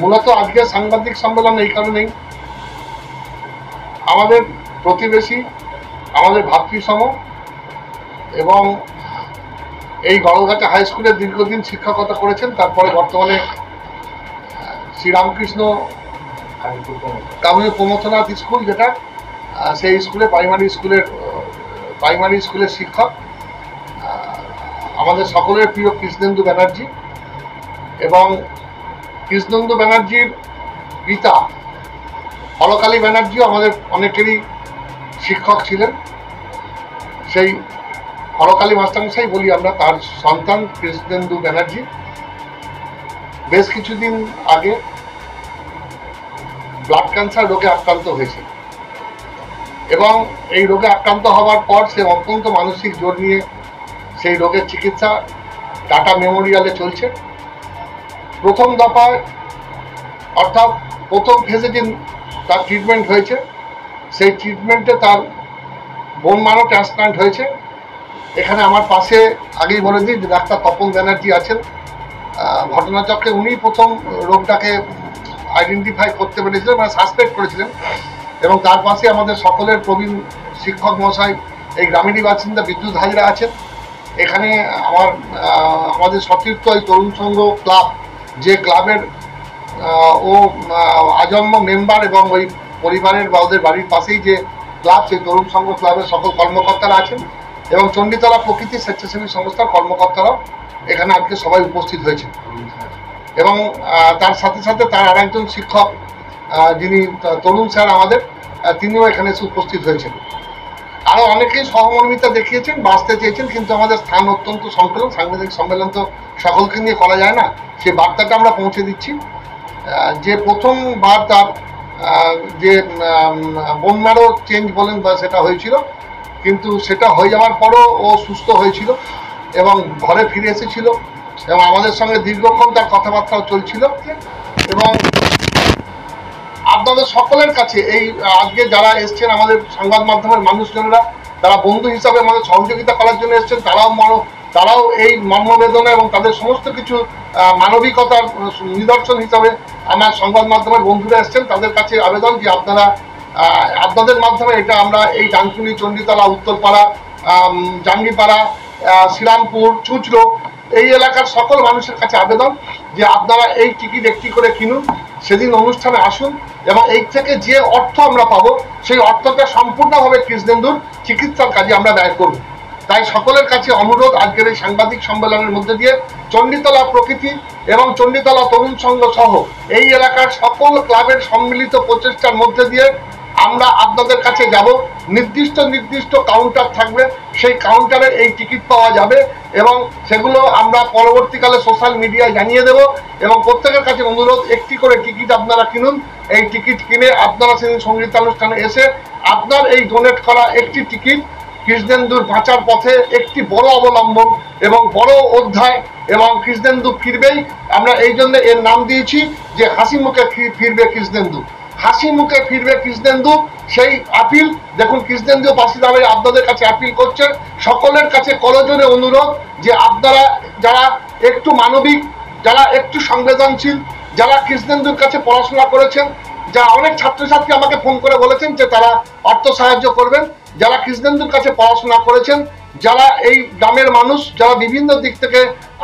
মূলত আজকে সাংবাদিক সম্মেলন এই কারণেই, আমাদের প্রতিবেশী, আমাদের ভাতৃসম এবং এই গড়ঘাটা হাই স্কুলে দীর্ঘদিন শিক্ষকতা করেছেন, তারপরে বর্তমানে শ্রীরামকৃষ্ণ কামিনী প্রমথনাথ স্কুল, যেটা সেই স্কুলে প্রাইমারি স্কুলের শিক্ষক আমাদের সকলের প্রিয় কৃষ্ণেন্দু ব্যানার্জি। এবং কৃষ্ণেন্দু ব্যানার্জির পিতা হরকালী ব্যানার্জিও আমাদের অনেকেরই শিক্ষক ছিলেন। সেই হরকালী মাস্টারমশাই বলি আমরা, তার সন্তান কৃষ্ণেন্দু ব্যানার্জি বেশ কিছুদিন আগে ব্লাড ক্যান্সার রোগে আক্রান্ত হয়েছে এবং এই রোগে আক্রান্ত হওয়ার পর সে অত্যন্ত মানসিক জোর নিয়ে সেই রোগের চিকিৎসা টাটা মেমোরিয়ালে চলছে। প্রথম দফায় অর্থাৎ প্রথম ফেজে যে তার ট্রিটমেন্ট হয়েছে, সেই ট্রিটমেন্টে তার বোন মারো ট্রান্সপ্লান্ট হয়েছে। এখানে আমার পাশে আগেই বলে দিই যে ডাক্তার তপন ব্যানার্জি আছেন ঘটনাচক্রে, উনি প্রথম রোগটাকে আইডেন্টিফাই করতে পেরেছিলেন, মানে সাসপেক্ট করেছিলেন। এবং তার পাশে আমাদের সকলের প্রবীণ শিক্ষক মহাশয় এই গ্রামীণী বাসিন্দা বিদ্যুৎ হাজরা আছেন। এখানে আমাদের সতীর্থ এই তরুণ সংঘ ক্লাব, যে ক্লাবের ও আজন্ম মেম্বার এবং ওই পরিবারের বা ওদের বাড়ির পাশেই যে ক্লাব, সেই তরুণ সংঘ ক্লাবের সকল কর্মকর্তারা আছেন এবং চণ্ডীতলা প্রকৃতি স্বেচ্ছাসেবী সংস্থার কর্মকর্তারাও এখানে আজকে সবাই উপস্থিত হয়েছেন। এবং তার সাথে সাথে তার আর একজন শিক্ষক যিনি তরুণ স্যার আমাদের, তিনিও এখানে এসে উপস্থিত হয়েছেন। আরও অনেকেই সহমর্মিতা দেখিয়েছেন, বাঁচতে চেয়েছেন, কিন্তু আমাদের স্থান অত্যন্ত সংকলন, সাংবাদিক সম্মেলন তো সকলকে নিয়ে করা যায় না, সেই বার্তাটা আমরা পৌঁছে দিচ্ছি। যে প্রথমবার তার যে বন্যারও চেঞ্জ বলেন বা সেটা হয়েছিল, কিন্তু সেটা হয়ে যাওয়ার পরও ও সুস্থ হয়েছিল এবং ঘরে ফিরে এসেছিল এবং আমাদের সঙ্গে দীর্ঘক্ষণ তার কথাবার্তাও চলছিল। এবং আপনাদের সকলের কাছে এই আজকে যারা এসছেন আমাদের সংবাদ মাধ্যমের মানুষজনেরা, তারা বন্ধু হিসাবে আমাদের সহযোগিতা করার জন্য এসছেন, তারাও এই মর্মবেদনা এবং তাদের সমস্ত কিছু মানবিকতার নিদর্শন হিসাবে আমার সংবাদ মাধ্যমের বন্ধুরা এসছেন। তাদের কাছে আবেদন যে আপনাদের মাধ্যমে এটা আমরা এই ডানকুনি, চণ্ডীতলা, উত্তরপাড়া, জাঙ্গিপাড়া, শ্রীরামপুর, চুঁচড়ো এই এলাকার সকল মানুষের কাছে আবেদন যে আপনারা এই টিকিট একটি করে কিনুন, সেদিন অনুষ্ঠানে আসুন এবং এই থেকে যে অর্থ আমরা পাবো সেই অর্থটা সম্পূর্ণভাবে কৃষ্ণেন্দুর চিকিৎসার কাজে আমরা ব্যয় করব। তাই সকলের কাছে অনুরোধ, আজকের এই সাংবাদিক সম্মেলনের মধ্যে দিয়ে চণ্ডীতলা প্রকৃতি এবং চণ্ডীতলা তরুণ সংঘ সহ এই এলাকার সকল ক্লাবের সম্মিলিত প্রচেষ্টার মধ্যে দিয়ে আমরা আপনাদের কাছে যাব। নির্দিষ্ট কাউন্টার থাকবে, সেই কাউন্টারে এই টিকিট পাওয়া যাবে এবং সেগুলো আমরা পরবর্তীকালে সোশ্যাল মিডিয়ায় জানিয়ে দেব। এবং প্রত্যেকের কাছে অনুরোধ, একটি করে টিকিট আপনারা কিনুন। এই টিকিট কিনে আপনারা সেদিন সঙ্গীতানুষ্ঠানে এসে আপনার এই ডোনেট করা একটি টিকিট কৃষ্ণেন্দুর বাঁচার পথে একটি বড় অবলম্বন এবং বড় অধ্যায়, এবং কৃষ্ণেন্দু ফিরবেই। আমরা এই জন্য এর নাম দিয়েছি যে হাসি মুখে ফিরবে কৃষ্ণেন্দু, হাসি মুখে ফিরবে কৃষ্ণেন্দু। সেই আপিল দেখুন, কৃষ্ণেন্দু পাশে দাঁড়িয়ে আপনাদের কাছে আপিল করছে। সকলের কাছে করজোরে অনুরোধ যে আপনারা যারা একটু মানবিক, যারা একটু সংবেদনশীল, যারা কৃষ্ণেন্দুর কাছে পড়াশোনা করেছেন, যা অনেক ছাত্রছাত্রী আমাকে ফোন করে বলেছেন যে তারা অর্থ সাহায্য করবেন, যারা কৃষ্ণেন্দুর কাছে পড়াশোনা করেছেন, যারা এই গ্রামের মানুষ, যারা বিভিন্ন দিক থেকে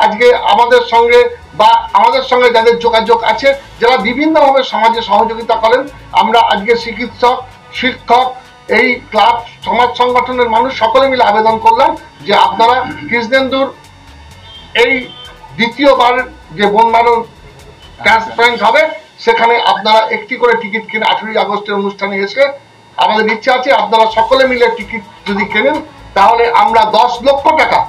আজকে আমাদের সঙ্গে বা আমাদের সঙ্গে যাদের যোগাযোগ আছে, যারা বিভিন্নভাবে সমাজে সহযোগিতা করেন, আমরা আজকে চিকিৎসক, শিক্ষক, এই ক্লাব, সমাজ সংগঠনের মানুষ সকলে মিলে আবেদন করলাম যে আপনারা কৃষ্ণেন্দুর এই দ্বিতীয়বার যে বন্যারও ট্রান্সপ্লান্ট হবে সেখানে আপনারা একটি করে টিকিট কিনে 18ই আগস্টের অনুষ্ঠানে এসে, আমাদের ইচ্ছা আছে আপনারা সকলে মিলে টিকিট যদি কেনেন তাহলে আমরা 10 লক্ষ টাকা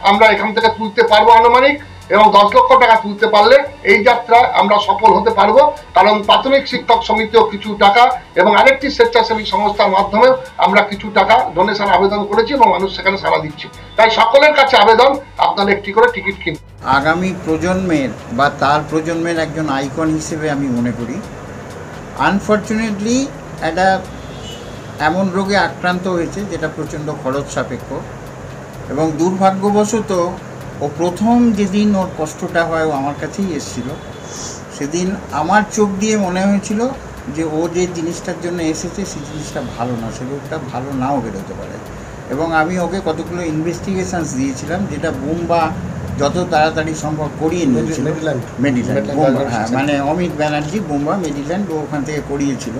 আমরা এখান থেকে তুলতে পারবো আনুমানিক, এবং 10 লক্ষ টাকা তুলতে পারলে এই যাত্রা আমরা সফল হতে পারবো। কারণ প্রাথমিক শিক্ষক সমিতিও কিছু টাকা এবং আরেকটি স্বেচ্ছাসেবী সংস্থার মাধ্যমে আমরা কিছু টাকা ডোনেশন আবেদন করেছি এবং মানুষ সেখানে সাড়া দিচ্ছে। তাই সকলের কাছে আবেদন, আপনারা একটি করে টিকিট কিনুন। আগামী প্রজন্মের বা তার প্রজন্মের একজন আইকন হিসেবে আমি মনে করি। আনফর্চুনেটলি একটা এমন রোগে আক্রান্ত হয়েছে যেটা প্রচণ্ড খরচ সাপেক্ষ, এবং দুর্ভাগ্যবশত ও প্রথম যেদিন ওর কষ্টটা হয় ও আমার কাছেই এসেছিল, সেদিন আমার চোখ দিয়ে মনে হয়েছিল যে ও যে জিনিসটার জন্য এসেছে সেই জিনিসটা ভালো না, সে লোকটা ভালো নাও বেরোতে পারে। এবং আমি ওকে কতগুলো ইনভেস্টিগেশনস দিয়েছিলাম, যেটা বুম্বা যত তাড়াতাড়ি সম্ভব করিয়ে নিয়েছিল। মেডিল্যান্ড বুম্বা, হ্যাঁ, মানে অমিত ব্যানার্জি বুম্বা মেডিল্যান্ড, ও ওখান থেকে করিয়েছিল।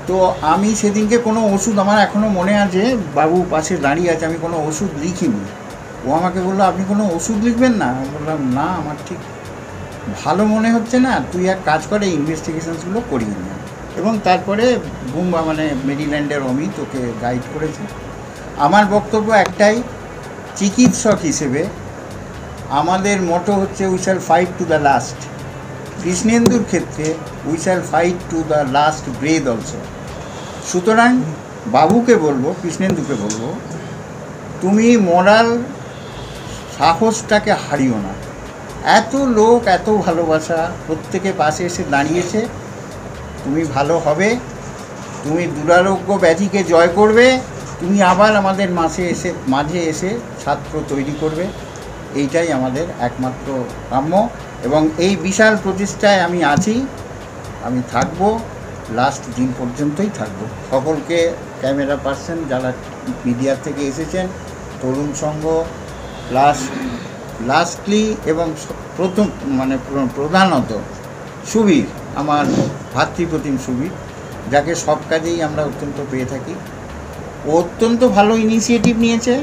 তো আমি সেদিনকে কোনো ওষুধ, আমার এখনও মনে আছে, বাবু পাশে দাঁড়িয়ে আছে, আমি কোনো ওষুধ লিখিনি। ও আমাকে বললো আপনি কোনো ওষুধ লিখবেন না? আমি বললাম না, আমার ঠিক ভালো মনে হচ্ছে না, তুই এক কাজ করে ইনভেস্টিগেশনসগুলো করিয়ে নে। এবং তারপরে বুম্বা মানে মেরিল্যান্ডের অমিত ওকে গাইড করেছে। আমার বক্তব্য একটাই, চিকিৎসক হিসেবে আমাদের মোটো হচ্ছে we shall fight to the last. কৃষ্ণেন্দুর ক্ষেত্রে we shall fight to the last breath also. সুতরাং বাবুকে বলবো, কৃষ্ণেন্দুকে বলবো, তুমি মোরাল সাহসটাকে হারিও না। এত লোক, এত ভালোবাসা, প্রত্যেকে পাশে এসে দাঁড়িয়েছে, তুমি ভালো হবে, তুমি দুরারোগ্য ব্যাধিকে জয় করবে, তুমি আবার আমাদের মাঝে এসে ছাত্র তৈরি করবে। এইটাই আমাদের একমাত্র কাম্য। এবং এই বিশাল প্রচেষ্টায় আমি আছি, আমি থাকবো, লাস্ট দিন পর্যন্তই থাকবো। সকলকে, ক্যামেরা পার্সন যারা মিডিয়া থেকে এসেছেন, তরুণ সংঘ লাস্টলি এবং প্রথম মানে প্রধানত সুবীর, আমার ভাতৃপ্রতিম সুবীর, যাকে সব কাজেই আমরা অত্যন্ত পেয়ে থাকি। ও অত্যন্ত ভালো ইনিশিয়েটিভ নিয়েছে।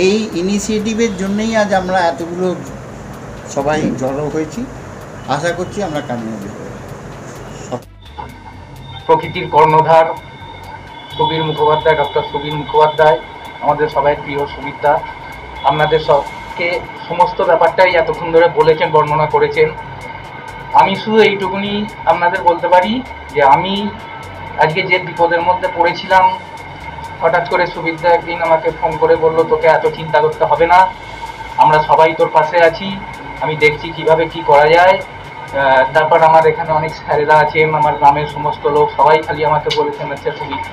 এই ইনিশিয়েটিভের জন্যই আজ আমরা এতগুলো সবাই জড়ো হয়েছি। আশা করছি আমরা কামিয়াবি হব। প্রকৃতির কর্ণধার সুবীর মুখোপাধ্যায়, ডক্টর সুবীর মুখোপাধ্যায়, আমাদের সবাই প্রিয় সুবীরদা, আপনাদের সবকে সমস্ত ব্যাপারটাই এতক্ষণ ধরে বলেছেন, বর্ণনা করেছেন। আমি শুধু এইটুকুনি আপনাদের বলতে পারি যে আমি আজকে যে বিপদের মধ্যে পড়েছিলাম, হঠাৎ করে সুবীরদা একদিন আমাকে ফোন করে বলল, তোকে এত চিন্তা করতে হবে না, আমরা সবাই তোর পাশে আছি, আমি দেখছি কিভাবে কি করা যায়। তারপর আমার এখানে অনেক স্যারেরা আছেন, আমার গ্রামের সমস্ত লোক সবাই খালি আমাকে বলেছেন, আচ্ছা সুবীর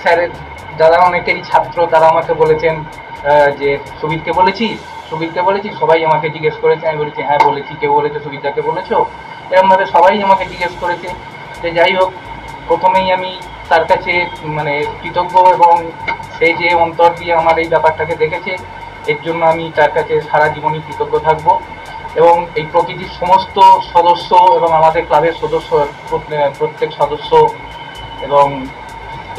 স্যারের যারা অনেকেরই ছাত্র, তারা আমাকে বলেছেন যে সুবীরকে বলেছিস, সবাই আমাকে জিজ্ঞেস করেছে। আমি বলেছি হ্যাঁ বলেছি। কেউ বলেছে সুবীরদাকে বলেছো? এরকমভাবে সবাই আমাকে জিজ্ঞেস করেছে। যে যাই হোক, প্রথমেই আমি তার কাছে মানে কৃতজ্ঞ, এবং সেই যে অন্তর দিয়ে আমার এই ব্যাপারটাকে দেখেছে, এর জন্য আমি তার কাছে সারা জীবনই কৃতজ্ঞ থাকবো। এবং এই প্রকৃতির সমস্ত সদস্য এবং আমাদের ক্লাবের সদস্য, প্রত্যেক সদস্য এবং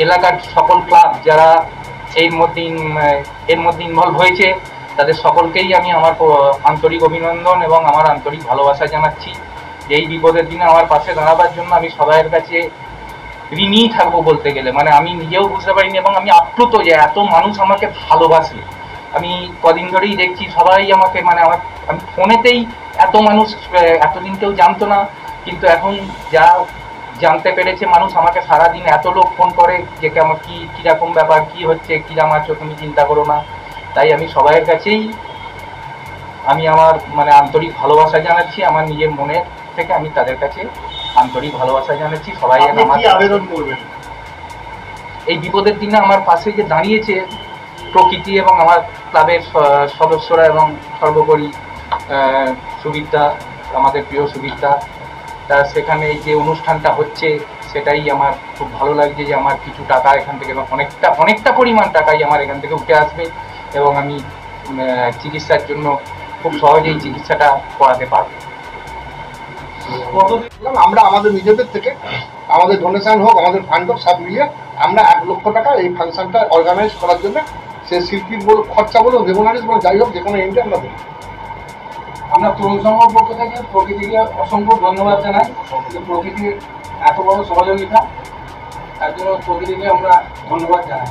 এলাকার সকল ক্লাব যারা এর মধ্যে ইনভলভ হয়েছে, তাদের সকলকেই আমি আমার আন্তরিক অভিনন্দন এবং আমার আন্তরিক ভালোবাসা জানাচ্ছি। এই বিপদের দিনে আমার পাশে দাঁড়াবার জন্য আমি সবাইয়ের কাছে ঋণী থাকবো বলতে গেলে। মানে আমি নিজেও বুঝতে পারিনি, এবং আমি আপ্লুত যে এত মানুষ আমাকে ভালোবাসে। আমি কদিন ধরেই দেখছি সবাই আমাকে, মানে আমি ফোনেতেই এত মানুষ, এতদিন কেউ জানতো না, কিন্তু এখন যা জানতে পেরেছে মানুষ, আমাকে সারাদিন এত লোক ফোন করে যে আমার কীরকম ব্যাপার, কি হচ্ছে, কীরকম আছো, তুমি চিন্তা করো না। তাই আমি সবাইয়ের কাছেই আমি আমার মানে আন্তরিক ভালোবাসা জানাচ্ছি, আমার নিজের মনের থেকে আমি তাদের কাছে আন্তরিক ভালোবাসা জানাচ্ছি। সবাই আবেদন করবেন এই বিপদের দিনে আমার পাশে যে দাঁড়িয়েছে প্রকৃতি এবং আমার ক্লাবের সদস্যরা, এবং সর্বোপরি সুবীরদা, আমাদের প্রিয় সুবীরদা। তা সেখানে এই যে অনুষ্ঠানটা হচ্ছে, সেটাই আমার খুব ভালো লাগছে যে আমার কিছু টাকা এখান থেকে, এবং অনেকটা পরিমাণ টাকাই আমার এখান থেকে উঠে আসবে, এবং আমি চিকিৎসার জন্য খুব সহজেই চিকিৎসাটা করাতে পারবো। আমরা আমাদের নিজেদের থেকে, আমাদের ডোনেশন হোক, আমাদের ফান্ড হোক, সব মিলিয়ে আমরা 1 লক্ষ টাকা এই ফাংশনটা অর্গানাইজ করার জন্য, সে শিল্পীর বলো, খরচা বলো, রেগুলারিজ বলো, যাই হোক, যে কোনো এন্ট্রি আমরা দেবো। আমরা তরুণ সংঘর পক্ষ থেকে প্রকৃতিকে অসংখ্য ধন্যবাদ জানাই, যে প্রকৃতির এত বড় সহযোগিতা, তার জন্য প্রকৃতিকে আমরা ধন্যবাদ জানাই।